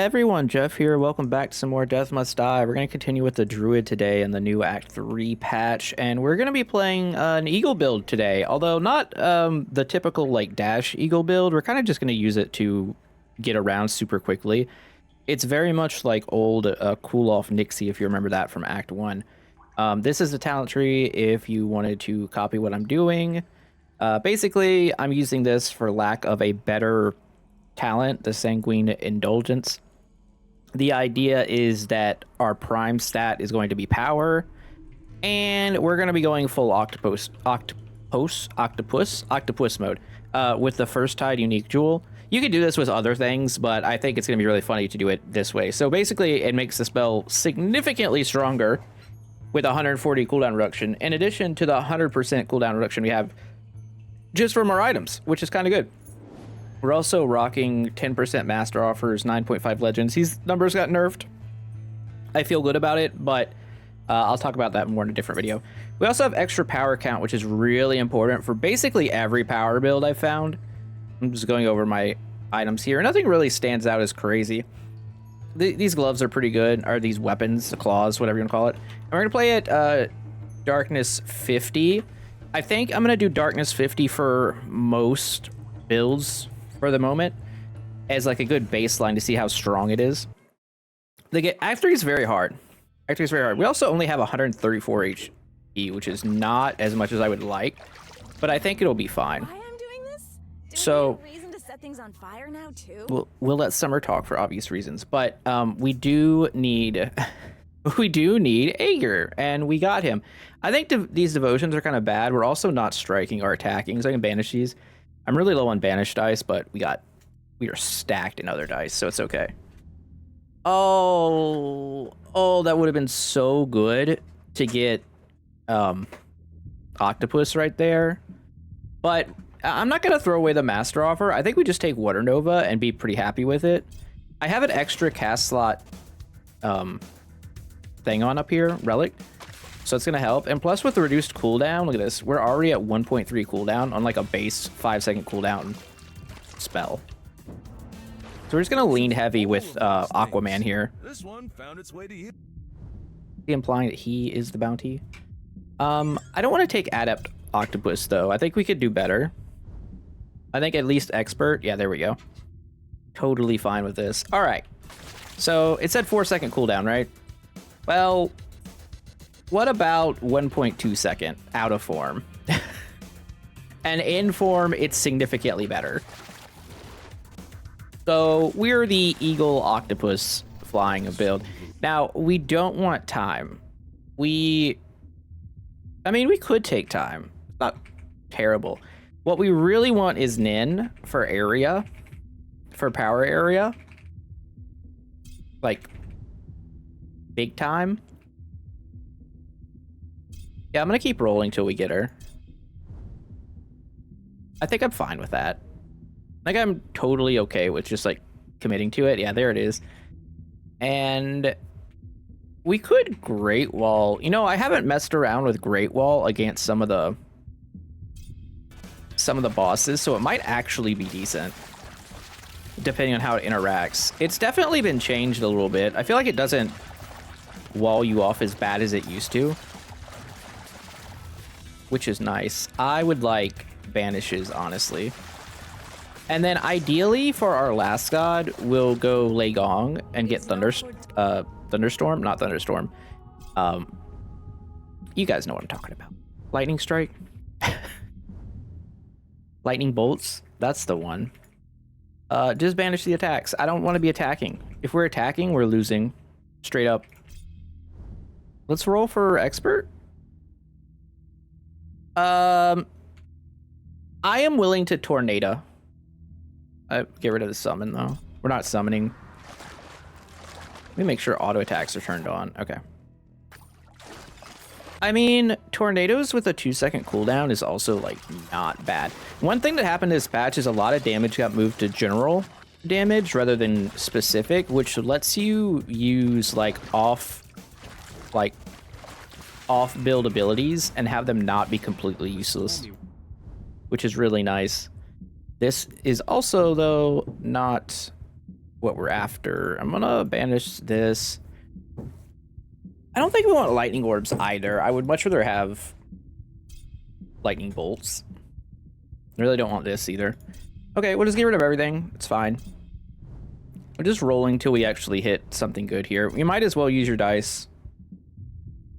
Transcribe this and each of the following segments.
everyone, Jeff here. Welcome back to some more Death Must Die. We're going to continue with the Druid today in the new Act 3 patch, and we're going to be playing an Eagle build today, although not the typical like dash Eagle build. We're kind of just going to use it to get around super quickly. It's very much like old Cool Off Nixie, if you remember that from Act 1. This is the talent tree if you wanted to copy what I'm doing. Basically, I'm using this for lack of a better talent, the Sanguine Indulgence. The idea is that our prime stat is going to be power, and we're going to be going full octopus mode with the first tide unique jewel. You can do this with other things, but I think it's going to be really funny to do it this way. So basically, it makes the spell significantly stronger with 140 cooldown reduction, in addition to the 100% cooldown reduction we have just from our items, which is kind of good. We're also rocking 10% master offers, 9.5 legends. These numbers got nerfed. I feel good about it, but I'll talk about that more in a different video. We also have extra power count, which is really important for basically every power build I've found. I'm just going over my items here. Nothing really stands out as crazy. These gloves are pretty good, or these weapons, the claws, whatever you want to call it. And we're going to play at Darkness 50. I think I'm going to do Darkness 50 for most builds for the moment, as like a good baseline to see how strong it is. Act 3 is very hard. Act 3 is very hard. We also only have 134 HP, which is not as much as I would like, but I think it'll be fine. Why I'm doing this? So Reason to set things on fire now too? we'll let Summer talk for obvious reasons, but we do need Aegir, and we got him. I think these devotions are kind of bad. We're also not striking or attacking, so I can banish these. I'm really low on banished dice, but we are stacked in other dice, so it's okay. Oh, that would have been so good to get Octopus right there. But I'm not going to throw away the master offer. I think we just take Water Nova and be pretty happy with it. I have an extra cast slot thing on up here, Relic. So it's going to help. And plus with the reduced cooldown, look at this. We're already at 1.3 cooldown on like a base 5-second cooldown spell. So we're just going to lean heavy with Aquaman here. This one found its way to you. Implying that he is the bounty. I don't want to take Adept Octopus though. I think we could do better. I think at least Expert. Yeah, there we go. Totally fine with this. All right. So it said 4-second cooldown, right? Well, what about 1.2 second out of form? And in form, it's significantly better. So we're the Eagle Octopus flying build. Now, we don't want time. I mean, we could take time. It's not terrible. What we really want is Nin for area, for power area. Like, big time. Yeah, I'm going to keep rolling till we get her. I think I'm fine with that. I think I'm totally okay with just, like, committing to it. Yeah, there it is. And we could Great Wall. You know, I haven't messed around with Great Wall against some of the bosses, so it might actually be decent, depending on how it interacts. It's definitely been changed a little bit. I feel like it doesn't wall you off as bad as it used to, which is nice. I would like banishes, honestly. And then ideally for our last god, we'll go Lei Gong and get Thunderstorm, not Thunderstorm. You guys know what I'm talking about. Lightning Strike. Lightning Bolts, that's the one. Just banish the attacks. I don't want to be attacking. If we're attacking, we're losing. Straight up. Let's roll for Expert. I am willing to Tornado. Get rid of the summon, though. We're not summoning. Let me make sure auto attacks are turned on. Okay. I mean, tornadoes with a 2-second cooldown is also, like, not bad. One thing that happened this patch is a lot of damage got moved to general damage rather than specific, which lets you use, like, off-build abilities and have them not be completely useless, which is really nice. This is also, though, not what we're after. I'm gonna banish this. I don't think we want lightning orbs either. I would much rather have lightning bolts. I really don't want this either. Okay, we'll just get rid of everything. It's fine. We're just rolling till we actually hit something good here. You might as well use your dice.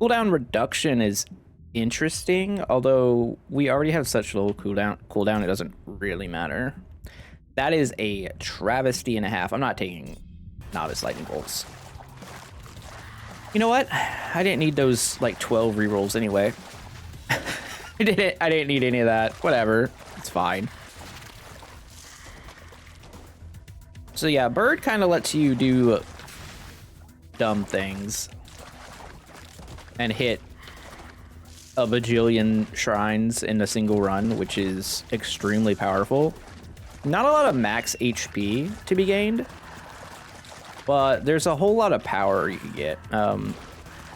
Cooldown reduction is interesting, although we already have such low cooldown, it doesn't really matter. That is a travesty and a half. I'm not taking novice lightning bolts. You know what? I didn't need those like 12 rerolls anyway. I didn't need any of that. Whatever. It's fine. So yeah, bird kind of lets you do dumb things and hit a bajillion shrines in a single run, which is extremely powerful. Not a lot of max HP to be gained, but there's a whole lot of power you can get.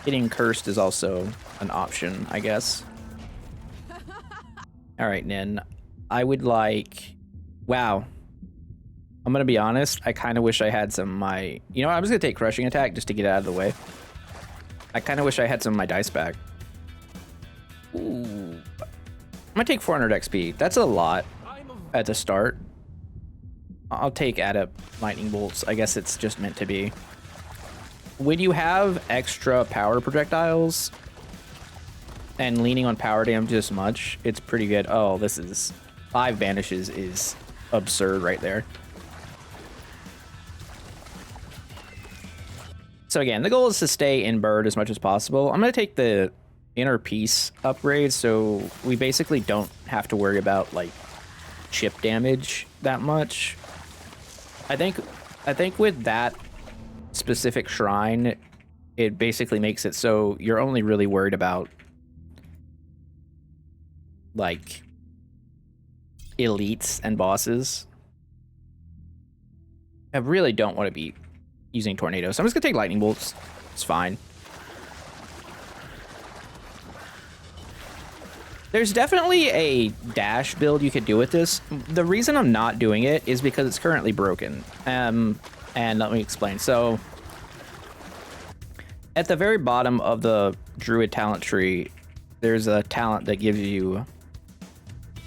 Getting cursed is also an option, I guess. All right, Nin. I would like... Wow. I'm going to be honest. I kind of wish I had some of my... You know what? I'm just going to take Crushing Attack just to get it out of the way. I kind of wish I had some of my dice back. Ooh. I'm going to take 400 XP. That's a lot at the start. I'll take Adept Lightning Bolts. I guess it's just meant to be. When you have extra power projectiles and leaning on power damage this much, it's pretty good. Oh, this is... 5 vanishes is absurd right there. So again, the goal is to stay in bird as much as possible. I'm going to take the inner peace upgrade, so we basically don't have to worry about like chip damage that much. I think with that specific shrine, it basically makes it so you're only really worried about like elites and bosses. I really don't want to be using tornadoes, so I'm just gonna take lightning bolts. It's fine. There's definitely a dash build you could do with this. The reason I'm not doing it is because it's currently broken. And let me explain. So at the very bottom of the druid talent tree, there's a talent that gives you,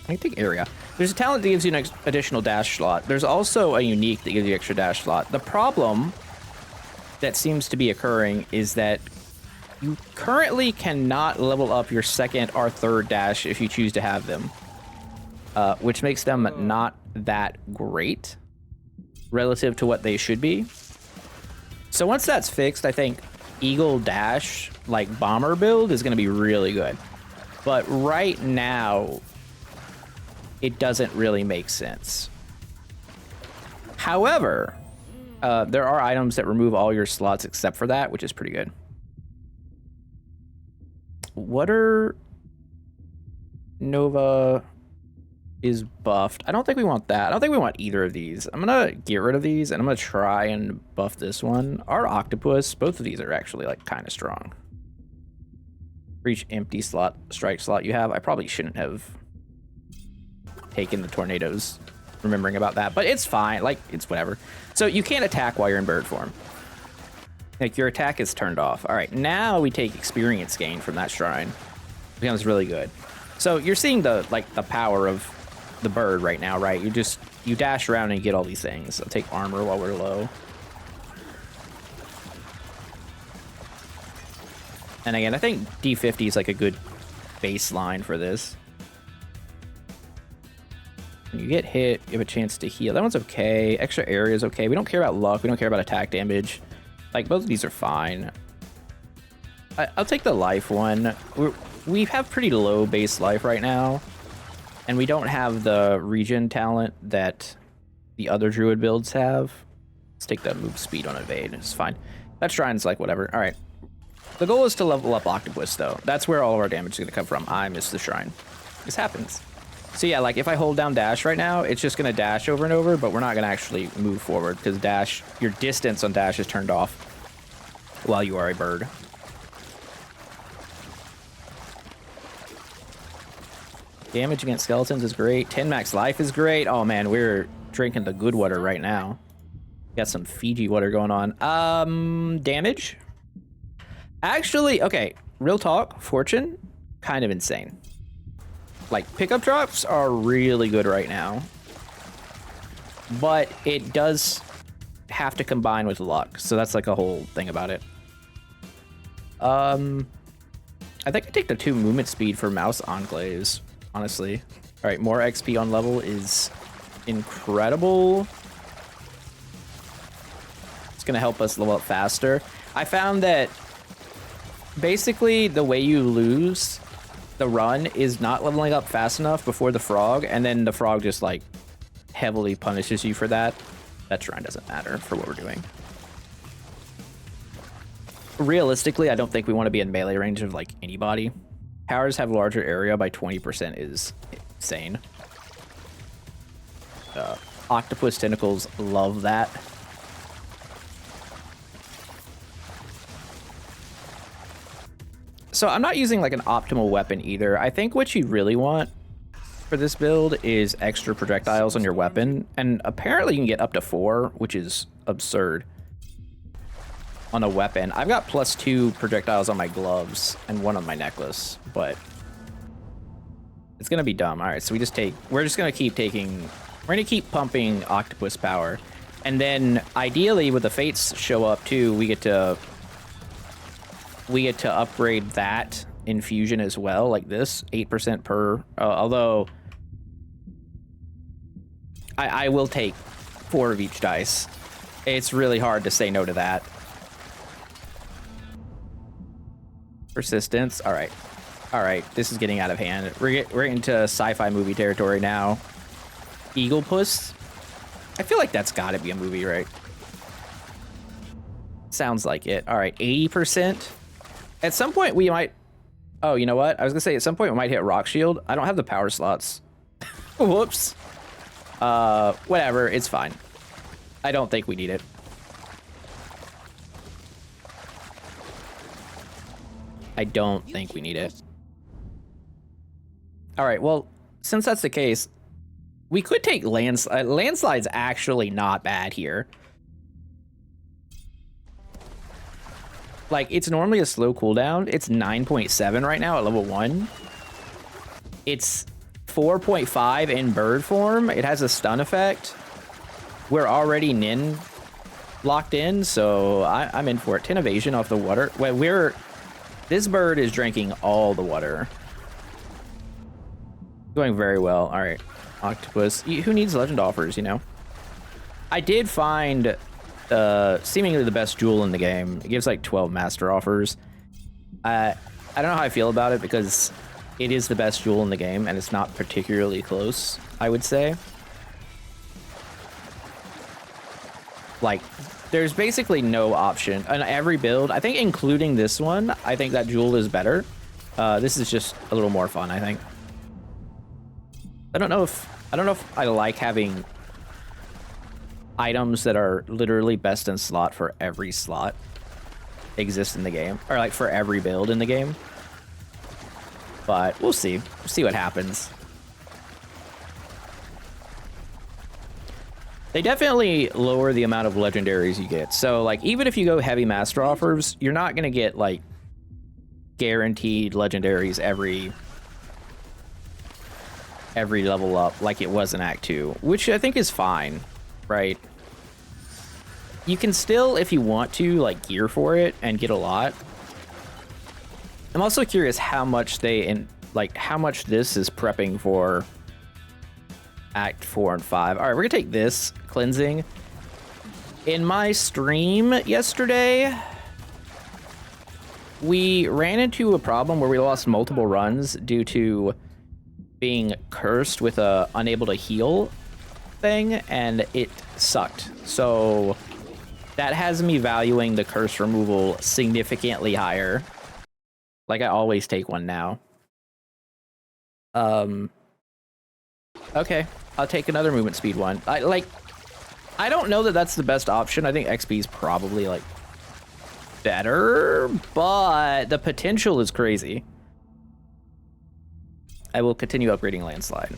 I think, area. There's a talent that gives you an additional dash slot. There's also a unique that gives you extra dash slot. The problem that seems to be occurring is that you currently cannot level up your second or third dash if you choose to have them, which makes them not that great relative to what they should be. So once that's fixed, I think Eagle Dash, like bomber build, is going to be really good. But right now, it doesn't really make sense. However, there are items that remove all your slots except for that, which is pretty good. Water Nova is buffed. I don't think we want that. I don't think we want either of these. I'm gonna get rid of these and I'm gonna try and buff this one. Our octopus, both of these are actually like kind of strong. For each empty slot, strike slot you have, I probably shouldn't have taken the tornadoes, remembering about that, but it's fine. Like, it's whatever. So you can't attack while you're in bird form. Like, your attack is turned off. All right, now we take experience gain from that shrine. It becomes really good. So you're seeing the power of the bird right now, right? You dash around and get all these things. I'll take armor while we're low. And again, I think D50 is like a good baseline for this. When you get hit, you have a chance to heal. That one's okay. Extra area is okay. We don't care about luck. We don't care about attack damage. Like, both of these are fine. I'll take the life one. We have pretty low base life right now. And we don't have the regen talent that the other druid builds have. Let's take the move speed on evade. It's fine. That shrine's like whatever. All right. The goal is to level up Octopus, though. That's where all of our damage is going to come from. I missed the shrine. This happens. So yeah, like if I hold down dash right now, it's just going to dash over and over, but we're not going to actually move forward because dash, your distance on dash is turned off while you are a bird. Damage against skeletons is great. 10 max life is great. Oh man, we're drinking the good water right now. Got some Fiji water going on. Damage. Actually, okay. Real talk. Fortune, kind of insane. Like, pickup drops are really good right now. But it does have to combine with luck. So that's like a whole thing about it. I think I take the 2 movement speed for mouse enclaves, honestly. All right, more XP on level is incredible. It's gonna help us level up faster. I found that basically the way you lose the run is not leveling up fast enough before the frog, and then the frog just like heavily punishes you for that. That shrine doesn't matter for what we're doing. Realistically, I don't think we want to be in melee range of like anybody. Towers have larger area by 20% is insane. Octopus tentacles love that. So I'm not using like an optimal weapon either. I think what you really want for this build is extra projectiles on your weapon, and apparently you can get up to 4, which is absurd on a weapon. I've got +2 projectiles on my gloves and 1 on my necklace, but it's gonna be dumb. All right, so we're just gonna keep pumping octopus power, and then ideally with the fates show up too, we get to upgrade that infusion as well, like this 8% per. Although I will take 4 of each dice. It's really hard to say no to that. Persistence. All right. This is getting out of hand. We're into sci-fi movie territory now. Eagle Puss. I feel like that's got to be a movie, right? Sounds like it. All right, 80%. At some point we might. Oh, you know what? I was gonna say at some point we might hit Rock Shield. I don't have the power slots. Whoops. Whatever. It's fine. I don't think we need it. I don't think we need it. All right, well, since that's the case, we could take landslide. Landslide's actually not bad here. Like, it's normally a slow cooldown. It's 9.7 right now at level 1. It's 4.5 in bird form. It has a stun effect. We're already Nin locked in, so I'm in for it. 10 evasion off the water. Wait, this bird is drinking all the water. Going very well. All right, octopus. Who needs legend offers, you know? I did find seemingly the best jewel in the game. It gives like 12 master offers. I don't know how I feel about it because it is the best jewel in the game and it's not particularly close, I would say. Like, there's basically no option on every build. I think including this one, I think that jewel is better. This is just a little more fun, I think. I don't know if I like having items that are literally best in slot for every slot exist in the game, or like for every build in the game. But we'll see. We'll see what happens. They definitely lower the amount of legendaries you get. So like even if you go heavy master offers, you're not gonna get like guaranteed legendaries every level up like it was in Act 2, which I think is fine, right? You can still, if you want to, like gear for it and get a lot. I'm also curious how much how much this is prepping for Act 4 and 5. All right, we're gonna take this cleansing. In my stream yesterday, we ran into a problem where we lost multiple runs due to being cursed with a unable to heal thing, and it sucked. So that has me valuing the curse removal significantly higher. Like I always take one now. Okay, I'll take another movement speed one. I don't know that that's the best option. I think XP is probably like better, but the potential is crazy. I will continue upgrading landslide.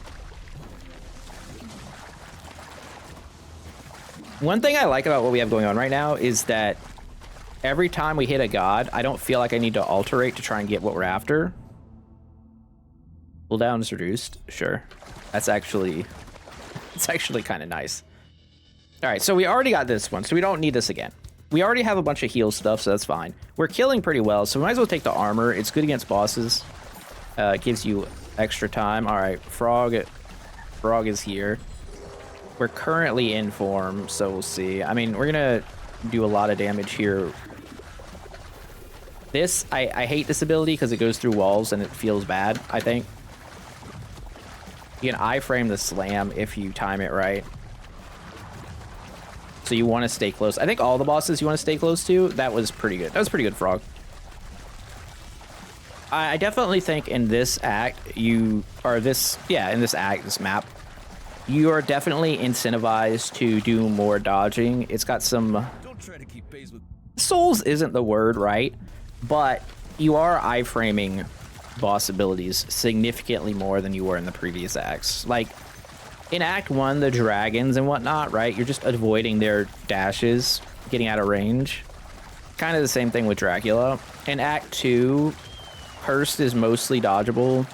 One thing I like about what we have going on right now is that every time we hit a god, I don't feel like I need to alterate to try and get what we're after. Cooldown is reduced. Sure. It's actually kind of nice. All right, so we already got this one, so we don't need this again. We already have a bunch of heal stuff, so that's fine. We're killing pretty well, so we might as well take the armor. It's good against bosses. It gives you extra time. All right, Frog is here. We're currently in form, so we'll see. I mean, we're gonna do a lot of damage here. This, I hate this ability because it goes through walls and it feels bad, I think. You can iframe the slam if you time it right. So you want to stay close. I think all the bosses you want to stay close to, that was pretty good. That was pretty good, Frog. I definitely think in this act, in this map, you are definitely incentivized to do more dodging. It's got some... Don't try to keep pace with... Souls isn't the word, right? But you are iframing boss abilities significantly more than you were in the previous acts. Like, in Act 1, the dragons and whatnot, right? You're just avoiding their dashes, getting out of range. Kind of the same thing with Dracula. In Act 2, Hurst is mostly dodgeable.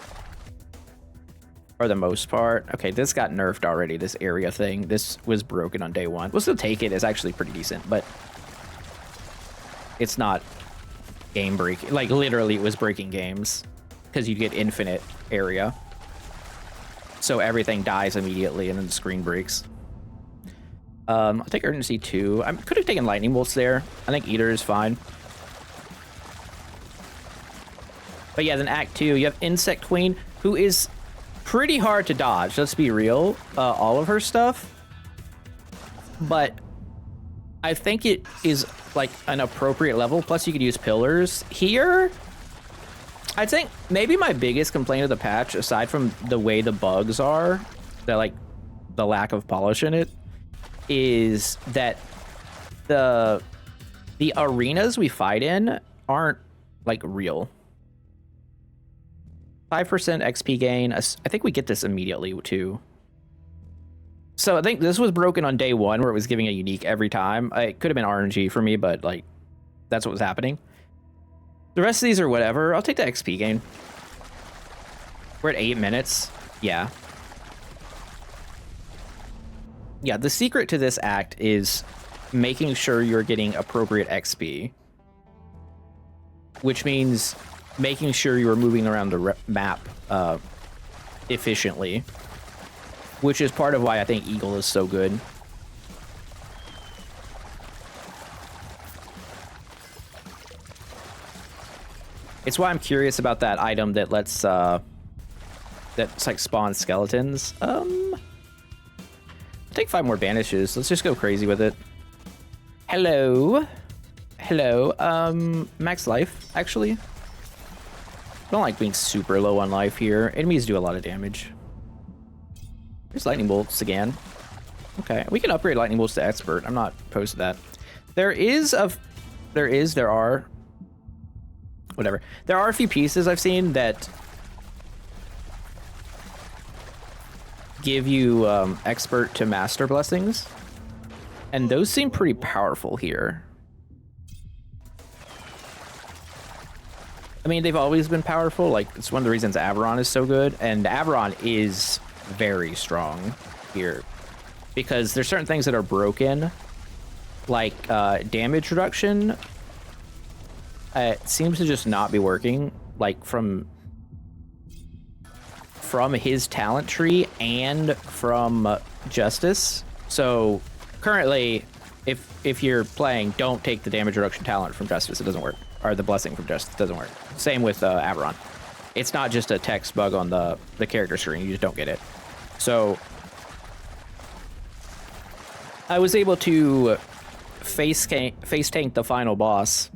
For the most part. Okay, this got nerfed already, this area thing. This was broken on day 1. We'll still take it. It's actually pretty decent, but it's not game breaking. Like, literally, it was breaking games because you get infinite area. So everything dies immediately and then the screen breaks. I'll take Urgency 2. I could have taken Lightning Bolts there. I think either is fine. But yeah, then Act 2, you have Insect Queen, who is pretty hard to dodge, let's be real. All of her stuff. But I think it is like an appropriate level. Plus you could use pillars. Here, I think maybe my biggest complaint of the patch, aside from the way the bugs are, the lack of polish in it, is that the arenas we fight in aren't like real. 5% XP gain. I think we get this immediately too. So I think this was broken on day 1 where it was giving a unique every time. It could have been RNG for me, but like that's what was happening. The rest of these are whatever. I'll take the XP gain. We're at 8 minutes. Yeah. Yeah, the secret to this act is making sure you're getting appropriate XP. Which means making sure you are moving around the map efficiently, which is part of why I think Eagle is so good. It's why I'm curious about that item that lets that's like spawn skeletons. Take 5 more banishes. Let's just go crazy with it. Hello. Max life, actually. I don't like being super low on life here. Enemies do a lot of damage. Here's Lightning Bolts again. Okay, we can upgrade Lightning Bolts to Expert. I'm not opposed to that. There are a few pieces I've seen that give you Expert to Master Blessings. And those seem pretty powerful here. I mean, they've always been powerful. Like, it's one of the reasons Aberon is so good. And Aberon is very strong here. Because there's certain things that are broken. Like, damage reduction. It seems to just not be working. Like, from his talent tree and from Justice. So, currently, if you're playing, don't take the damage reduction talent from Justice. It doesn't work. Or the blessing from Justice doesn't work. Same with Aberon. It's not just a text bug on the character screen. You just don't get it. So I was able to face tank the final boss.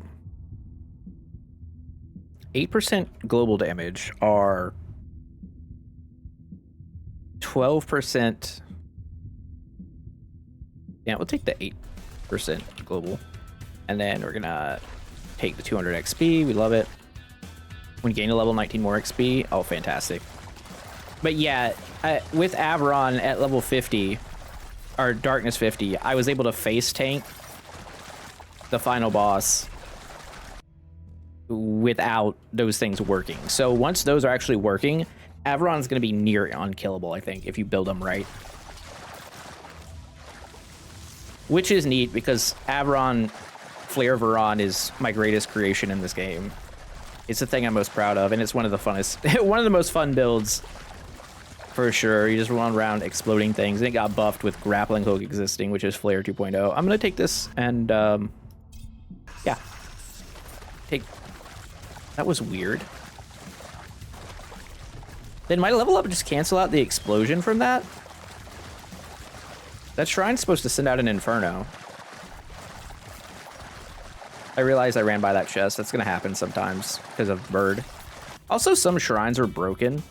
8% global damage are 12%. Yeah, we'll take the 8% global. And then we're gonna take the 200 XP. We love it. When you gain a level, 19 more XP. Oh, fantastic. But yeah, with Aberon at level 50, or darkness 50, I was able to face tank the final boss without those things working. So once those are actually working, Averon's going to be near unkillable, I think, if you build them right. Which is neat because Averon Flare Veron is my greatest creation in this game. It's the thing I'm most proud of, and it's one of the funnest, one of the most fun builds for sure. You just run around exploding things, and it got buffed with grappling hook existing, which is Flare 2.0. I'm gonna take this and yeah, take. That was weird. Did my level up just cancel out the explosion from that? That shrine's supposed to send out an inferno. I realized I ran by that chest. That's gonna happen sometimes because of bird. Also, some shrines are broken.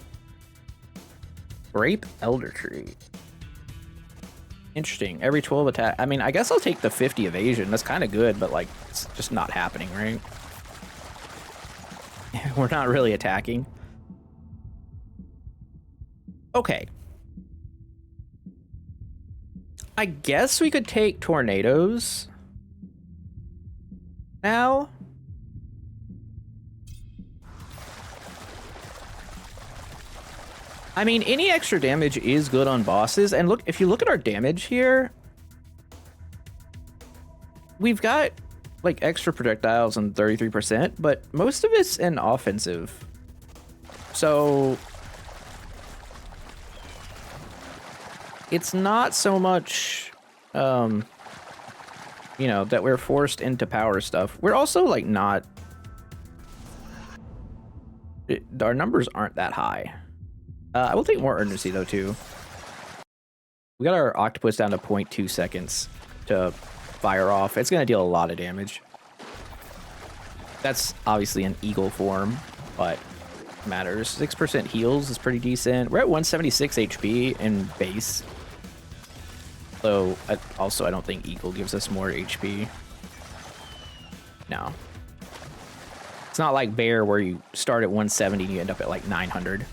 Grape Elder Tree. Interesting. Every 12 attack. I mean, I guess I'll take the 50 evasion. That's kind of good, but like, it's just not happening, right? We're not really attacking. Okay. I guess we could take tornadoes now. I mean, any extra damage is good on bosses. And look, if you look at our damage here, we've got like extra projectiles and 33%, but most of it's in offensive. So it's not so much, you know, that we're forced into power stuff. We're also like not, our numbers aren't that high. I will take more urgency though too. We got our octopus down to 0.2 seconds to fire off. It's gonna deal a lot of damage. That's obviously an eagle form, but matters. 6% heals is pretty decent. We're at 176 HP in base. So also I don't think eagle gives us more HP. No. It's not like bear where you start at 170 and you end up at like 900.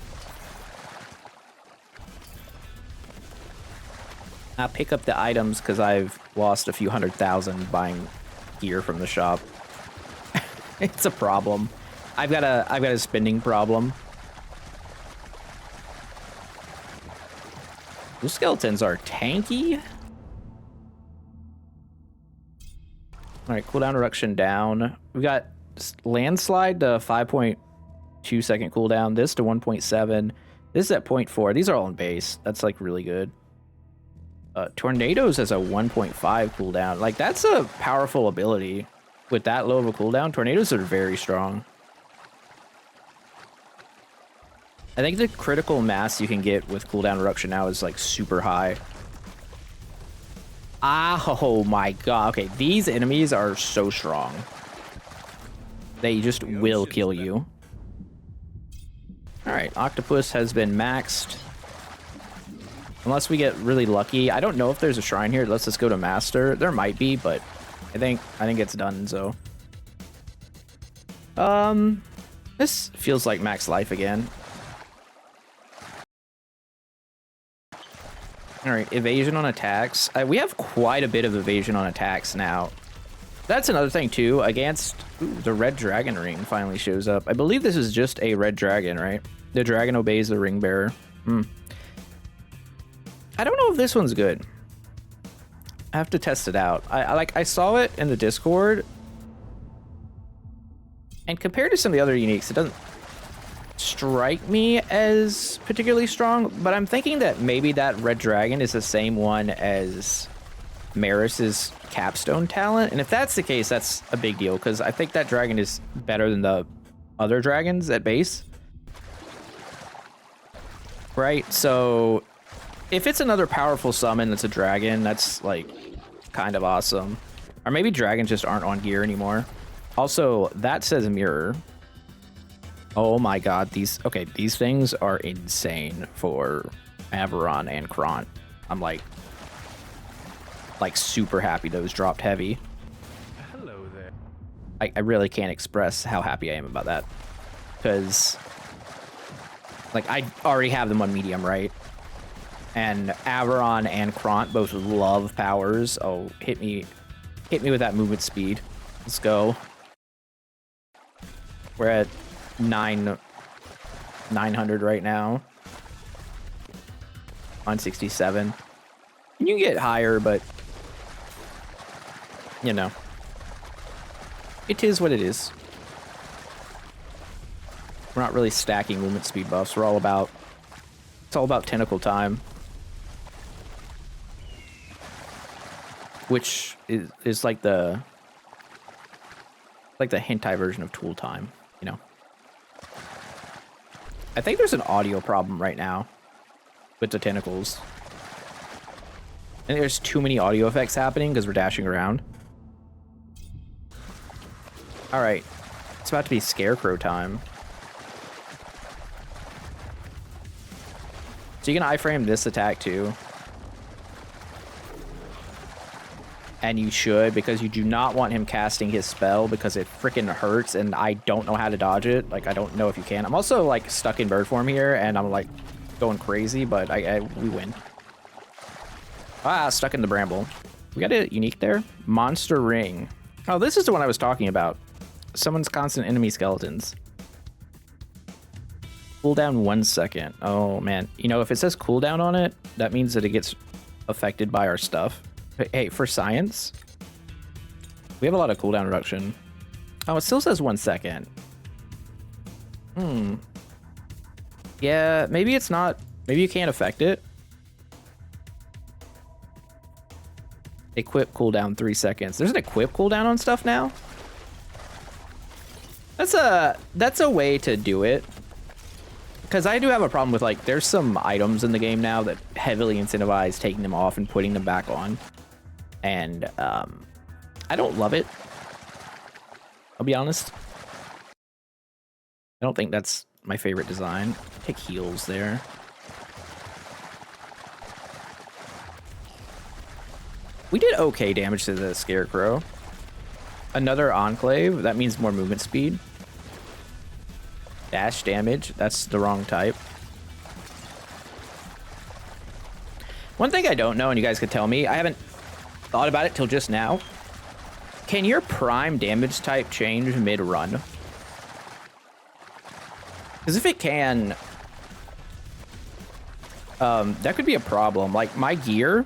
I pick up the items because I've lost a few 100,000 buying gear from the shop. It's a problem. I've got a spending problem. Those skeletons are tanky. All right, cooldown reduction down. We got landslide to 5.2 second cooldown. This to 1.7. This is at 0.4. These are all in base. That's like really good. Tornadoes has a 1.5 cooldown. Like, that's a powerful ability. With that low of a cooldown, tornadoes are very strong. I think the critical mass you can get with cooldown reduction now is like super high. Oh my god. Okay, these enemies are so strong. They just will kill you. Alright, octopus has been maxed. Unless we get really lucky. I don't know if there's a shrine here. Let's just go to master. There might be, but I think it's done, so. This feels like max life again. Alright, evasion on attacks. We have quite a bit of evasion on attacks now. That's another thing too. Against the red dragon ring finally shows up. I believe this is just a red dragon, right? The dragon obeys the ring bearer. I don't know if this one's good. I have to test it out. I saw it in the Discord, and compared to some of the other uniques, it doesn't strike me as particularly strong. But I'm thinking that maybe that red dragon is the same one as Maris's capstone talent, and if that's the case, that's a big deal because I think that dragon is better than the other dragons at base. Right, so if it's another powerful summon that's a dragon, that's like kind of awesome. Or maybe dragons just aren't on gear anymore. Also, that says mirror. Oh my god, these things are insane for Averon and Kront. I'm like super happy those dropped heavy. Hello there. I really can't express how happy I am about that. Because like I already have them on medium, right? And Averon and Kront both love powers. Oh, hit me with that movement speed. Let's go. We're at 900 right now. On 67. You can get higher, but you know, it is what it is. We're not really stacking movement speed buffs. It's all about tentacle time, which is like the hentai version of tool time, you know. I think there's an audio problem right now with the tentacles. I think there's too many audio effects happening because we're dashing around. All right, it's about to be scarecrow time. So you can iframe this attack too. And you should, because you do not want him casting his spell because it freaking hurts and I don't know how to dodge it. Like, I don't know if you can. I'm also like stuck in bird form here and I'm like going crazy, but we win. Ah, stuck in the bramble. We got a unique there. Monster ring. Oh, this is the one I was talking about. Summons constant enemy skeletons. Cooldown 1 second. Oh man. You know, if it says cooldown on it, that means that it gets affected by our stuff. Hey, for science, we have a lot of cooldown reduction. Oh, it still says 1 second. Yeah, maybe it's not. Maybe you can't affect it. Equip cooldown 3 seconds. There's an equip cooldown on stuff now. That's a way to do it. Because I do have a problem with, like, there's some items in the game now that heavily incentivize taking them off and putting them back on. And I don't love it. I'll be honest. I don't think that's my favorite design. Take heals there. We did okay damage to the Scarecrow. Another Enclave. That means more movement speed. Dash damage. That's the wrong type. One thing I don't know, and you guys could tell me, I haven't thought about it till just now. Can your prime damage type change mid-run? Because if it can, that could be a problem. Like, my gear,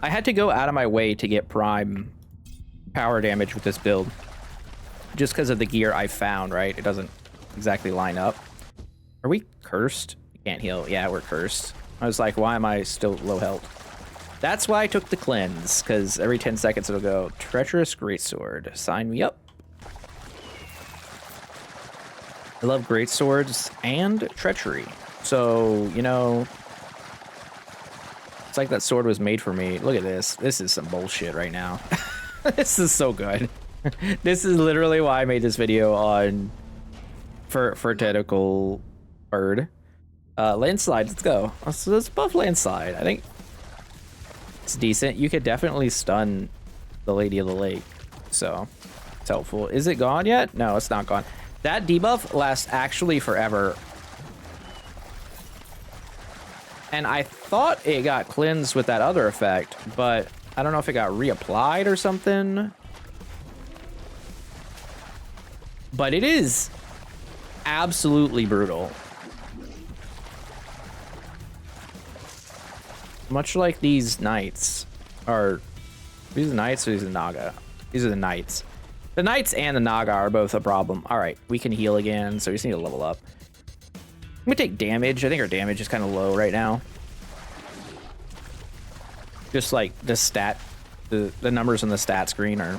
I had to go out of my way to get prime power damage with this build. Just because of the gear I found, right? It doesn't exactly line up. Are we cursed? We can't heal. Yeah, we're cursed. I was like, why am I still low health? That's why I took the cleanse, because every 10 seconds it'll go, treacherous greatsword. Sign me up. I love greatswords and treachery. So, you know, it's like that sword was made for me. Look at this. This is some bullshit right now. This is so good. This is literally why I made this video on for tentacle bird. Landslide, let's go. Let's buff landslide. I think it's decent. You could definitely stun the Lady of the Lake, so it's helpful. Is it gone yet? No, it's not gone. That debuff lasts actually forever. And I thought it got cleansed with that other effect, but I don't know if it got reapplied or something. But it is absolutely brutal. Much like these knights are... These are the knights or these are the Naga? These are the knights. The knights and the Naga are both a problem. Alright, we can heal again, so we just need to level up. I'm gonna take damage. I think our damage is kind of low right now. Just like the stat... The numbers on the stat screen are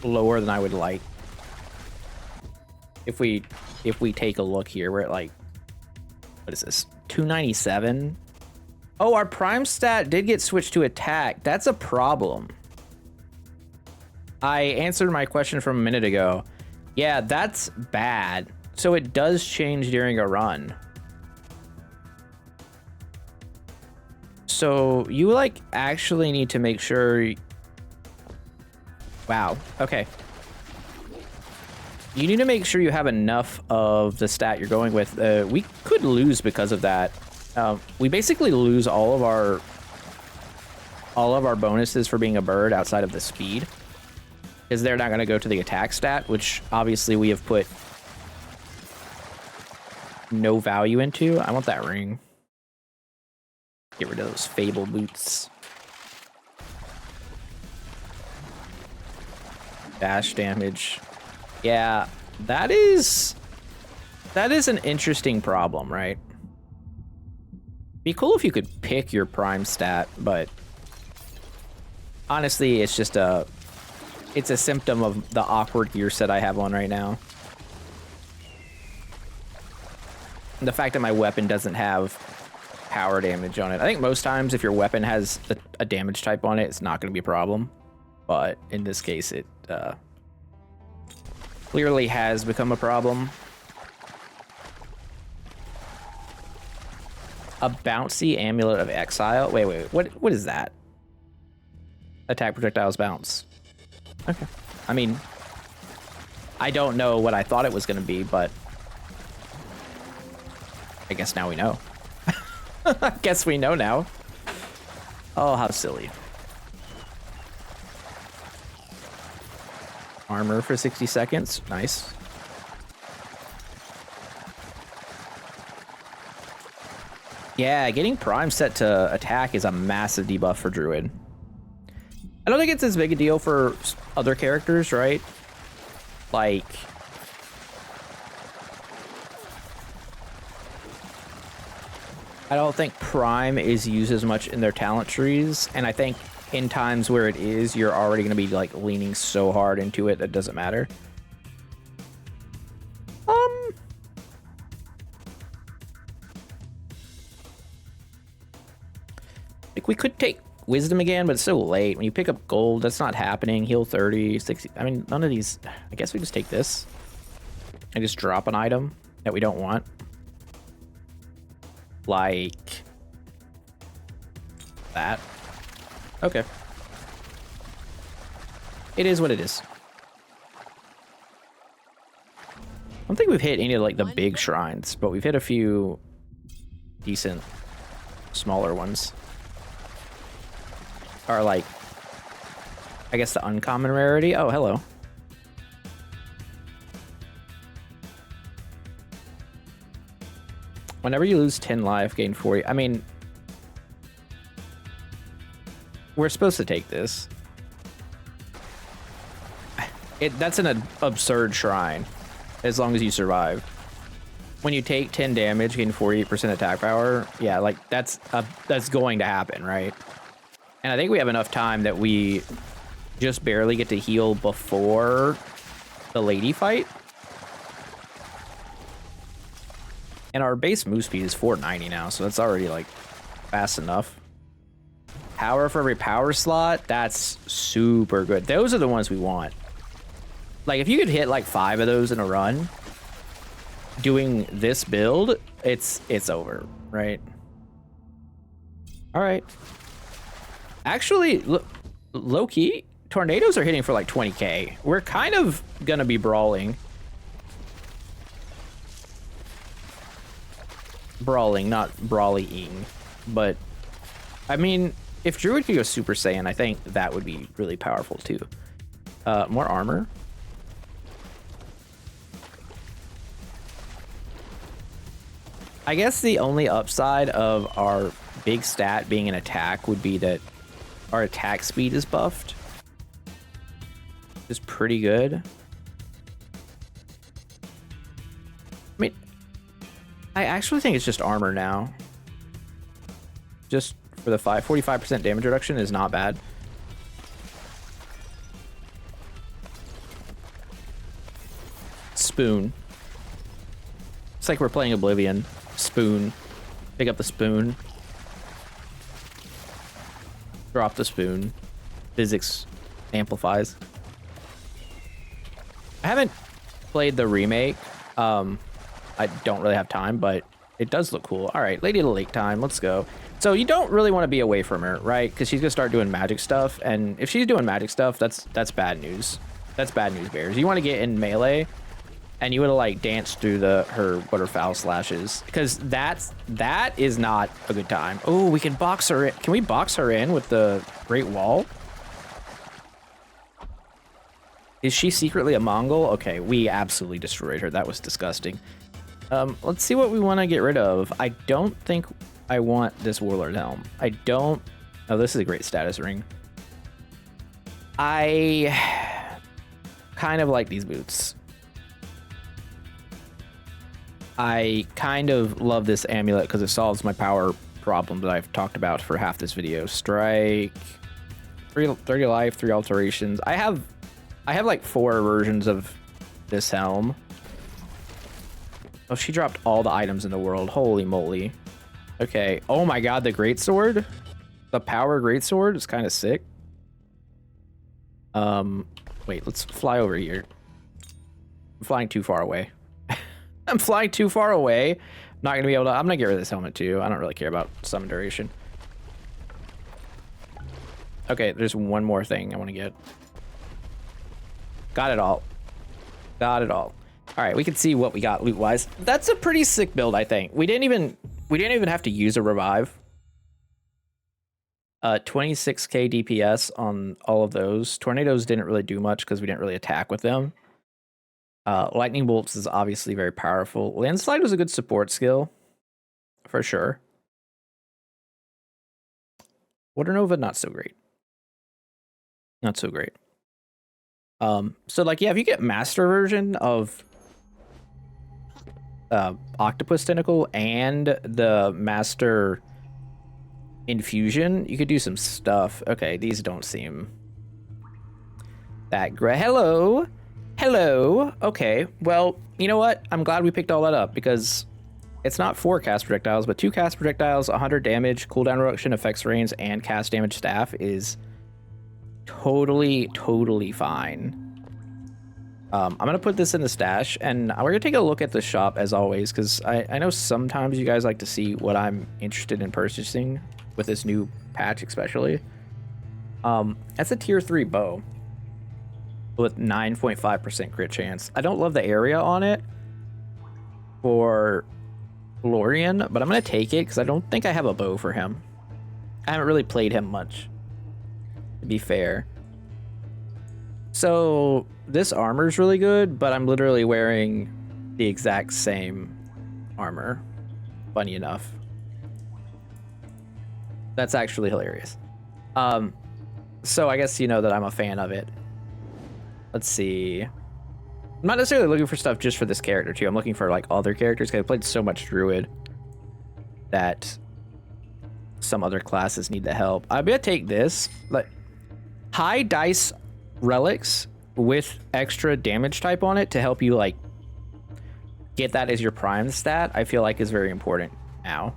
lower than I would like. If we take a look here, we're at like... What is this? 297? Oh, our prime stat did get switched to attack. That's a problem. I answered my question from a minute ago. Yeah, that's bad. So it does change during a run. So you like actually need to make sure... Wow, okay. You need to make sure you have enough of the stat you're going with. We could lose because of that. We basically lose all of our bonuses for being a bird outside of the speed, because they're not going to go to the attack stat, which obviously we have put no value into. I want that ring. Get rid of those fable boots. Dash damage. Yeah, that is an interesting problem, right? Be cool if you could pick your prime stat, but honestly, it's just it's a symptom of the awkward gear set I have on right now. And the fact that my weapon doesn't have power damage on it. I think most times if your weapon has a damage type on it, it's not going to be a problem. But in this case, it clearly has become a problem. A bouncy amulet of exile. Wait. What is that? Attack projectiles bounce. Okay. I mean, I don't know what I thought it was going to be, but I guess now we know. I guess we know now. Oh, how silly. Armor for 60 seconds. Nice. Yeah, getting Prime set to attack is a massive debuff for Druid. I don't think it's as big a deal for other characters, right? Like, I don't think Prime is used as much in their talent trees, and I think in times where it is, you're already going to be like leaning so hard into it that doesn't matter. Like we could take Wisdom again, but it's so late. When you pick up gold, that's not happening. Heal 30, 60. I mean, none of these. I guess we just take this and just drop an item that we don't want. Like that. Okay. It is what it is. I don't think we've hit any of like the big shrines, but we've hit a few decent smaller ones. Or like, I guess the uncommon rarity. Oh, hello. Whenever you lose 10 life, gain 40. I mean, we're supposed to take this. That's an absurd shrine, as long as you survive. When you take 10 damage, gain 48% attack power. Yeah, like that's going to happen, right? And I think we have enough time that we just barely get to heal before the lady fight. And our base move speed is 490 now, so that's already like fast enough. Power for every power slot, that's super good. Those are the ones we want. Like if you could hit like 5 of those in a run, doing this build, it's over, right? All right. Actually, low-key, tornadoes are hitting for like 20k. We're kind of gonna be brawling. Brawling, not brawling. But, I mean, if Druid could go Super Saiyan, I think that would be really powerful too. More armor. I guess the only upside of our big stat being an attack would be that our attack speed is buffed. It's pretty good. I mean, I actually think it's just armor now. Just for the 45% damage reduction is not bad. Spoon. It's like we're playing Oblivion. Spoon. Pick up the spoon. Drop the spoon. Physics amplifies. I haven't played the remake. I don't really have time, but it does look cool. All right, Lady of the Lake time. Let's go. So you don't really want to be away from her, right? Because she's gonna start doing magic stuff, and if she's doing magic stuff, that's bad news. That's bad news, bears. You want to get in melee and you would have like danced through her waterfowl slashes, because that is not a good time. Oh, we can box her in. Can we box her in with the Great Wall? Is she secretly a Mongol? Okay, we absolutely destroyed her. That was disgusting. Let's see what we want to get rid of. I don't think I want this Warlord helm. I don't. Oh, this is a great status ring. I kind of like these boots. I kind of love this amulet because it solves my power problem that I've talked about for half this video. Strike, 30 life, 3 alterations. I have like 4 versions of this helm. Oh, she dropped all the items in the world. Holy moly. Okay. Oh my god, the greatsword? The power greatsword is kind of sick. Wait, let's fly over here. I'm flying too far away. I'm flying too far away. I'm not gonna be able to. I'm gonna get rid of this helmet too. I don't really care about summon duration. Okay, there's one more thing I want to get. Got it all. Got it all. All right, we can see what we got loot wise. That's a pretty sick build, I think. We didn't even have to use a revive. 26k DPS on all of those. Tornadoes didn't really do much because we didn't really attack with them. Lightning bolts is obviously very powerful. Landslide was a good support skill, for sure. Water Nova, not so great. Not so great. So like, yeah, if you get master version of Octopus Tentacle and the master infusion, you could do some stuff. Okay, these don't seem that great. Hello. Okay, well, you know what? I'm glad we picked all that up because it's not 4 cast projectiles, but 2 cast projectiles, 100 damage, cooldown reduction, effects range, and cast damage staff is totally fine. I'm gonna put this in the stash, and we're gonna take a look at the shop as always, because I know sometimes you guys like to see what I'm interested in purchasing with this new patch, especially. That's a tier 3 bow with 9.5% crit chance. I don't love the area on it for Lorian, but I'm gonna take it because I don't think I have a bow for him. I haven't really played him much, to be fair. So this armor is really good, but I'm literally wearing the exact same armor. Funny enough. That's actually hilarious. So I guess you know that I'm a fan of it. Let's see. I'm not necessarily looking for stuff just for this character too. I'm looking for like other characters because I played so much Druid that some other classes need the help. I'm gonna take this, like high dice relics with extra damage type on it to help you like get that as your prime stat. I feel like is very important now.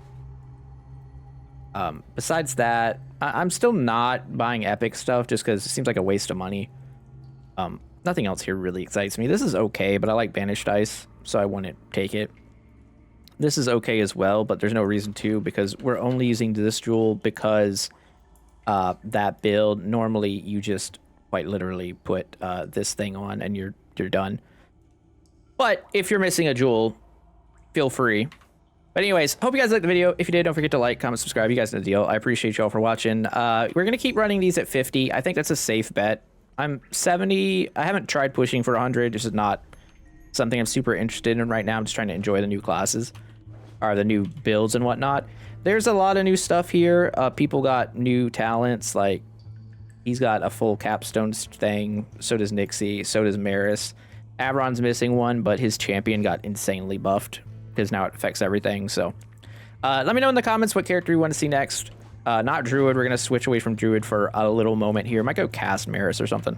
Besides that, I'm still not buying epic stuff just because it seems like a waste of money. Nothing else here really excites me. This is okay, but I like banished ice, so I want to take it. This is okay as well, but there's no reason to because we're only using this jewel because that build normally you just quite literally put this thing on and you're done. But if you're missing a jewel, feel free. But anyways, hope you guys liked the video. If you did, don't forget to like, comment, subscribe. You guys know the deal. I appreciate you all for watching. We're going to keep running these at 50. I think that's a safe bet. I'm 70. I haven't tried pushing for 100. This is not something I'm super interested in right now. I'm just trying to enjoy the new classes or the new builds and whatnot. There's a lot of new stuff here. People got new talents. Like he's got a full capstone thing. So does Nixie. So does Maris. Avron's missing one, but his champion got insanely buffed because now it affects everything. So let me know in the comments what character you want to see next. Not Druid. We're going to switch away from Druid for a little moment here. Might go cast Maris or something.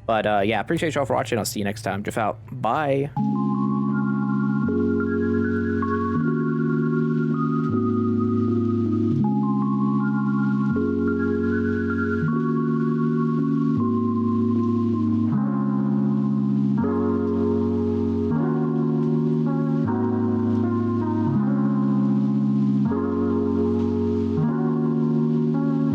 But yeah, appreciate y'all for watching. I'll see you next time. Jeff out. Bye.